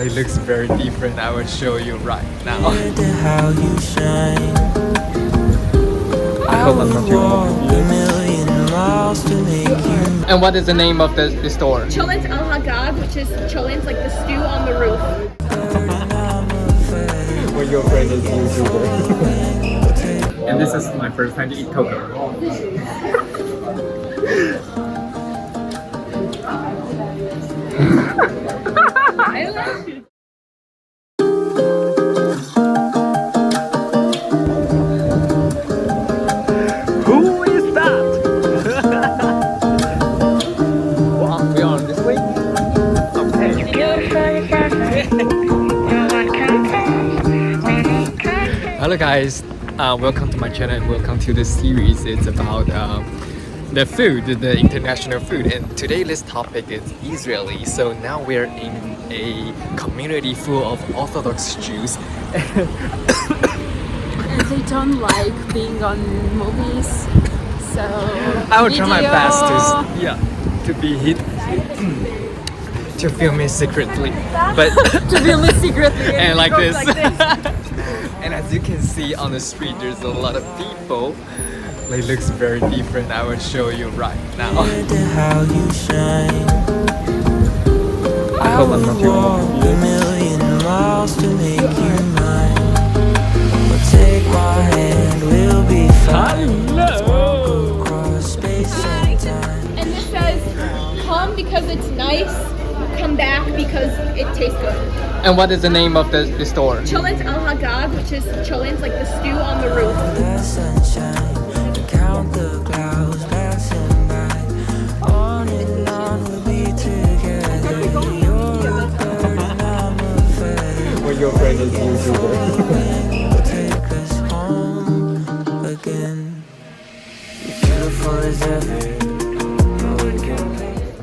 It looks very different. I will show you right now. I hope I'm not too confused. And what is the name of the store? Cholent Al Hagag, which is cholent, like the stew on the roof. When your friend is YouTuber. And this is my first time to eat coconut. I like it. Who is that? Well, we are on this way? Okay. Hello guys, welcome to my channel and welcome to this series. It's about the food, the international food, and today's topic is Israeli. So now we're in a community full of Orthodox Jews. And they don't like being on movies, so I will try my best to be hit to film it secretly, but to film it secretly and like this. And as you can see on the street, there's a lot of people. It looks very different. I will show you right now. I hope I'm not too And this says, come because it's nice, come back because it tastes good. And what is the name of the store? Cholent Al Hagag, which is cholent, like the stew on the roof. When your friend is YouTuber.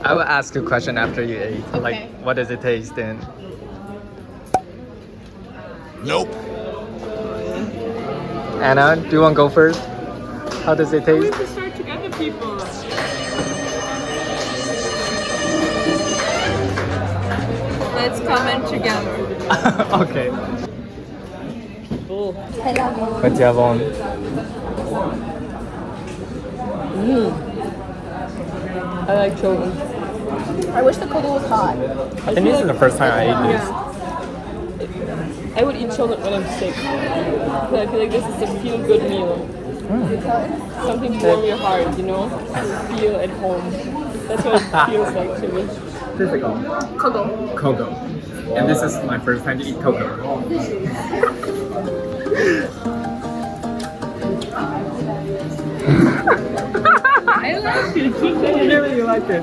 I will ask you a question after you ate. Okay. Like, what does it taste then? Nope. Anna, do you want to go first? How does it taste? to start together, people. Let's comment together. Okay. What do you want? I like chocolate. I wish the cocoa was hot. I think this is the first time I ate this. I would eat chocolate when I'm sick. But I feel like this is a feel-good meal. Something to warm your heart, you know? Feel at home. That's what it feels like to me. Physical. Cocoa. Cocoa. And this is my first time to eat cocoa. I like it. I really like it.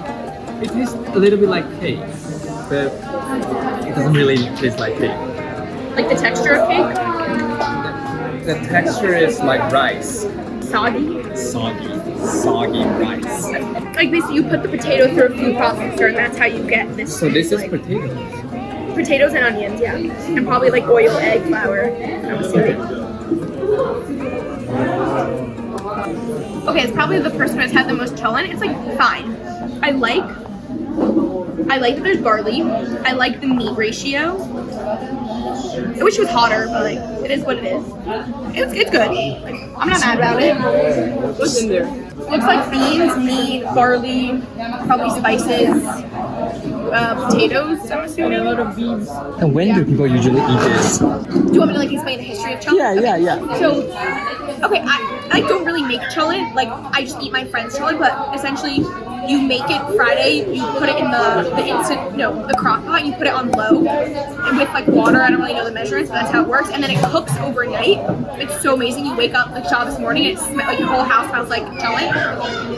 It tastes a little bit like cake, but it doesn't really taste like cake. Like the texture of cake? The texture is like rice. Soggy. Soggy rice. Like basically you put the potato through a food processor and that's how you get this. So this is like, potatoes. potatoes and onions, yeah. And probably like oil, egg, flour, I'm assuming. Okay, it's probably the person who's had the most cholent. It's like fine. I like that there's barley. I like the meat ratio. I wish it was hotter, but like it is what it is. It's good. Like, I'm not mad about it. What's in there? Looks like beans, meat, barley, probably spices, potatoes. I'm assuming. A lot of beans. And when do people usually eat this? Do you want me to like explain the history of cholent? Yeah. So, okay, I don't really make cholent. Like, I just eat my friend's cholent, but essentially, you make it Friday. You put it in the crock pot. You put it on low with like water. I don't really know the measurements, but that's how it works. And then it cooks overnight. It's so amazing. You wake up like Shabbos morning, and it's like your whole house smells like cholent.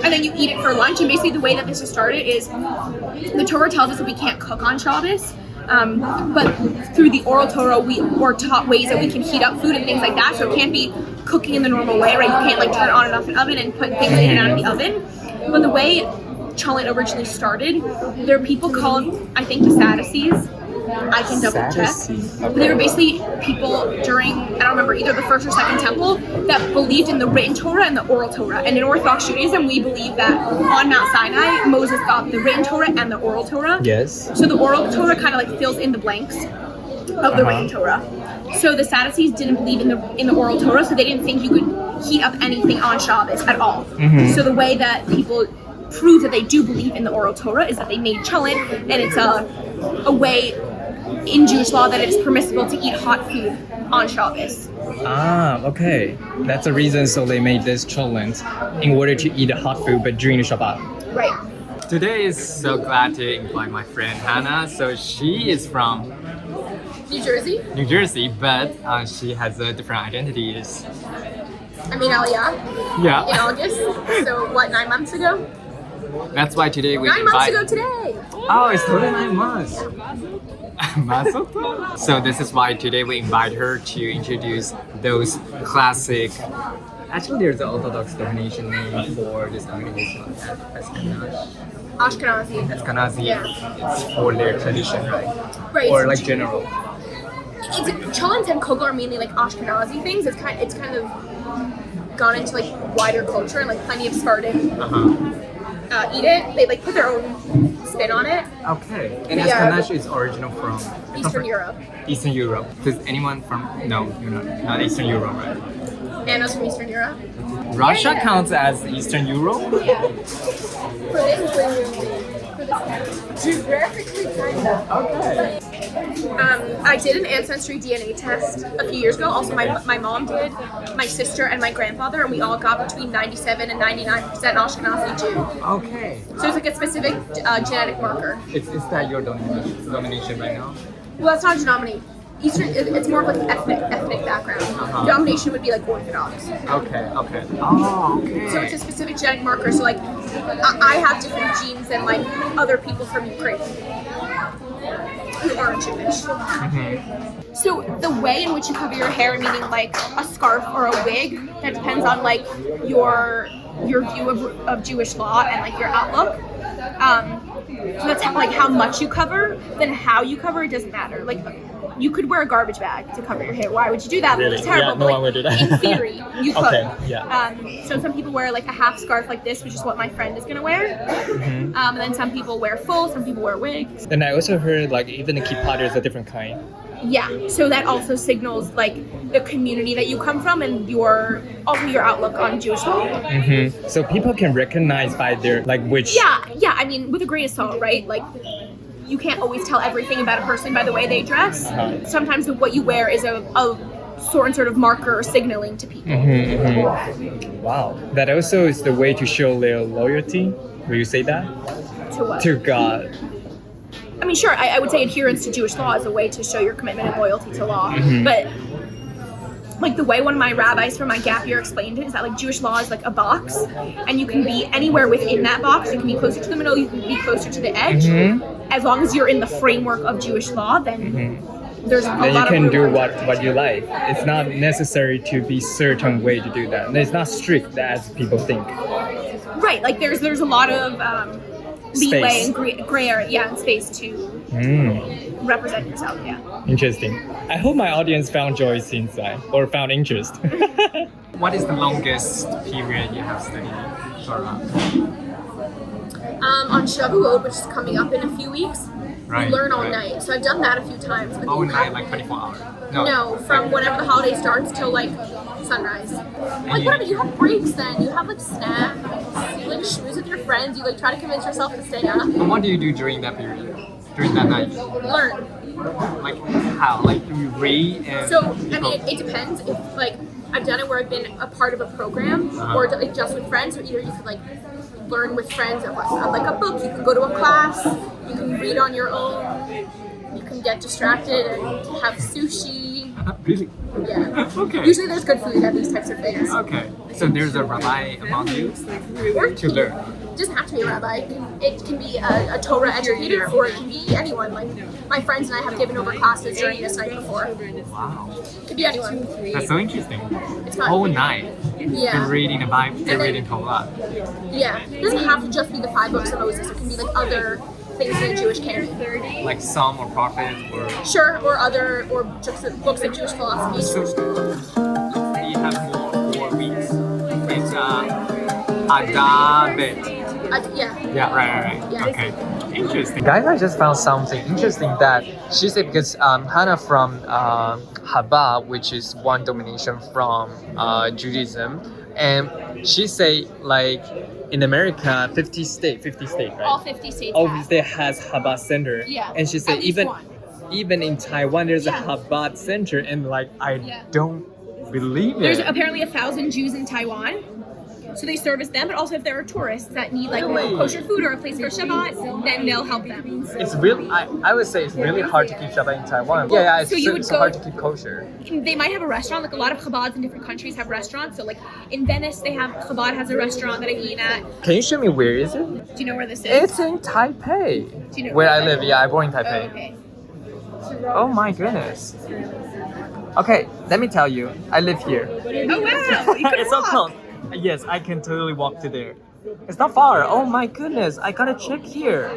And then you eat it for lunch. And basically, the way that this has started is the Torah tells us that we can't cook on Shabbos. But through the oral Torah, we were taught ways that we can heat up food and things like that. So it can't be cooking in the normal way, right? You can't like turn on and off an oven and put things in and out of the oven. But the way cholent originally started, there are people called, I think, the Sadducees, I can double check. Sadducees. But they were basically people during, I don't remember, either the first or second temple that believed in the written Torah and the oral Torah. And in Orthodox Judaism, we believe that on Mount Sinai, Moses got the written Torah and the oral Torah. Yes. So the oral Torah kind of like fills in the blanks of the written Torah. So the Sadducees didn't believe in the oral Torah, so they didn't think you could heat up anything on Shabbos at all. So the way that people prove that they do believe in the oral Torah is that they made cholent, and it's a way in Jewish law that it is permissible to eat hot food on Shabbos. Ah, okay. That's the reason so they made this cholent in order to eat hot food but during the Shabbat. Right. Today is so glad to invite my friend Hannah. So she is from New Jersey. New Jersey, but she has a different identity. I mean, Aliyah in Yeah. August. So what, 9 months ago? That's why today we 9 months invite. ago today. Oh, it's totally 9 months. Mazel tov. So this is why today we invite her to introduce those classic. Actually, there's an Orthodox definition name for this congregation. Ashkenazi. Ashkenazi. Yeah. It's for their tradition, right? Right. Or like general. Cholent and kugel are mainly like Ashkenazi things. It's kind of gone into like wider culture, and like plenty of Sephardim eat it. They like put their own spin on it. Okay. And Yeah. Ashkenazi is original from Eastern Europe. Eastern Europe. Does anyone from? No, you're not Eastern Europe, right? Anna's from Eastern Europe. Russia Yeah. counts as Eastern Europe. Yeah. For this geographically kind of. Okay. I did an ancestry DNA test a few years ago. Also, my mom did, my sister and my grandfather, and we all got between 97 and 99% Ashkenazi Jew. Okay. So it's like a specific genetic marker. Is that your domination right now? Well, that's not a denomination. Eastern, it's more of like an ethnic background. Denomination would be like Orthodox. Okay. Oh, okay. So it's a specific genetic marker. So like, I have different genes than like other people from Ukraine who aren't Jewish. So the way in which you cover your hair, meaning like a scarf or a wig, that depends on like your view of Jewish law and like your outlook. So that's like how much you cover. Then how you cover it doesn't matter. Like you could wear a garbage bag to cover your hair. Why would you do that? Really? It's terrible. Yeah, no but, like, one would do that. In theory, you could. Okay, yeah. So some people wear like a half scarf like this, which is what my friend is gonna wear. And then some people wear full. Some people wear wigs. And I also heard like even the kippah is a different kind. Yeah, so that also signals like the community that you come from and your outlook on Jewish law. So people can recognize by their like which. Yeah. I mean, with a grain of salt, right? Like, you can't always tell everything about a person by the way they dress. Sometimes what you wear is a sort of marker or signaling to people. Wow. That also is the way to show their loyalty. Will you say that? To what? To God. I mean, sure. I would say adherence to Jewish law is a way to show your commitment and loyalty to law. But like the way one of my rabbis from my gap year explained it is that like Jewish law is like a box, and you can be anywhere within that box. You can be closer to the middle. You can be closer to the edge. As long as you're in the framework of Jewish law, then there's a Then you lot can of do room. what you like. It's not necessary to be certain way to do that. It's not strict as people think. Right, like there's a lot of leeway Space. and gray area, and space to represent yourself. Yeah. Interesting. I hope my audience found joy inside or found interest. What is the longest period you have studied Torah? On Shavuot, which is coming up in a few weeks, Right, you learn all right. night. So I've done that a few times. But All you night, have- like 24 hours? No, from whenever the holiday starts till like sunrise. Like whatever, you have breaks then. You have like snacks. You like schmooze with your friends. You like try to convince yourself to stay up. And what do you do during that period? During that night? Learn. Like how? Like do you read and So I mean, it depends. If like I've done it where I've been a part of a program, or like just with friends, or either you could like learn with friends on like a book. You can go to a class. You can read on your own. You can get distracted and have sushi. Really? Yeah. Okay. Usually there's good food at these types of things. Okay. So there's a rabbi among you Or to learn. it doesn't have to be a rabbi. It can be a Torah educator, or it can be anyone. Like my friends and I have given over classes during this night before. Wow. It could be anyone. That's so interesting. It's The fun. whole night. Yeah. They're reading the Bible, they're And then- reading Torah. Yeah. It doesn't have to just be the 5 books of Moses. It can be like other things in a Jewish canon. Like Psalm or Prophet or. Sure, or other, or just books of Jewish philosophy. So we have more 4 weeks. It's Adar Bet. Yeah. Yeah, right. Yeah. Okay. Interesting. Guys, I just found something interesting that she said because Hannah from Chabad, which is one domination from Judaism, and she say like in America, 50 states, right? All 50 states. All have. 50 has Chabad center. Yeah. And she said At least one. even in Taiwan, there's Yeah. a Chabad center, and like I Yeah. don't believe it. There's apparently 1,000 Jews in Taiwan. So they service them, but also if there are tourists that need like Really? kosher food or a place for Shabbat, then they'll help them. It's really, I would say it's really hard to keep Shabbat in Taiwan. Yeah, it's So you would so go- hard to keep kosher. They might have a restaurant, like a lot of Chabads in different countries have restaurants. So like in Venice, Chabad has a restaurant that I eat at. Can you show me where is it? Do you know where this is? It's in Taipei. Do you know Where I live, yeah, I'm born in Oh, Taipei. okay. Oh my goodness. Okay, let me tell you, I live here. Oh wow! You can It's so walk. close. Yes, I can totally walk to there. It's not far. Oh my goodness, I gotta check here.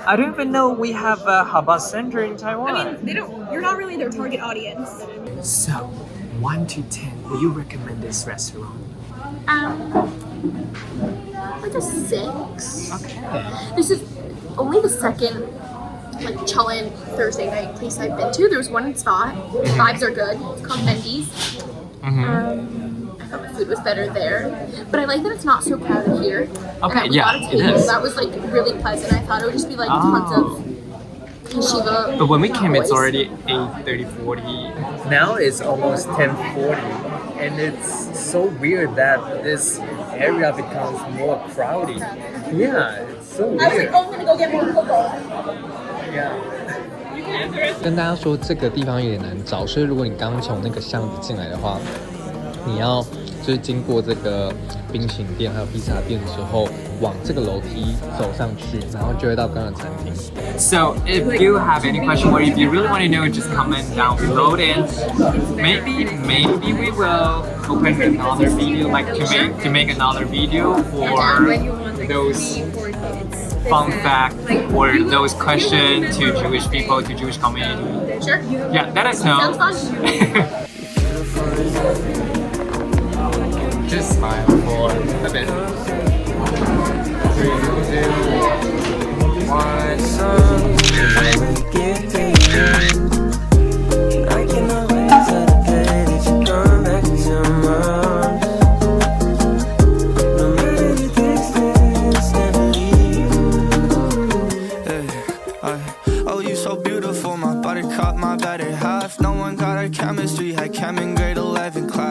I don't even know we have a Chabad center in Taiwan. I mean, they don't. You're not really their target audience. So, 1 to 10, will you recommend this restaurant? Like a 6. Okay. This is only the second like Cholent Thursday night place I've been to. There was one in Spot. Vibes are good. It's called Mendy's. I thought the food was better there, but I like that it's not so crowded here. And Okay, that we yeah, got a it table is. that was like really pleasant. I thought it would just be like tons of yeshiva. But when we came, it's boys. already 8:30, 40. Now it's almost 10:40, and it's so weird that this area becomes more crowded. Yeah, it's so I was like, weird. oh, I'm gonna go get more cocoa. Yeah. 跟大家说，这个地方有点难找，所以如果你刚从那个巷子进来的话，你要就是经过这个冰淇淋店还有披萨店之后，往这个楼梯走上去，然后就会到刚刚的餐厅。 So if you have any question or if you really want to know, just comment down below and maybe we will open another video, like to make another video for those fun fact or those questions to Jewish people, to Jewish community. Sure. Yeah, let us know. Sounds fun. Just smile for a bit.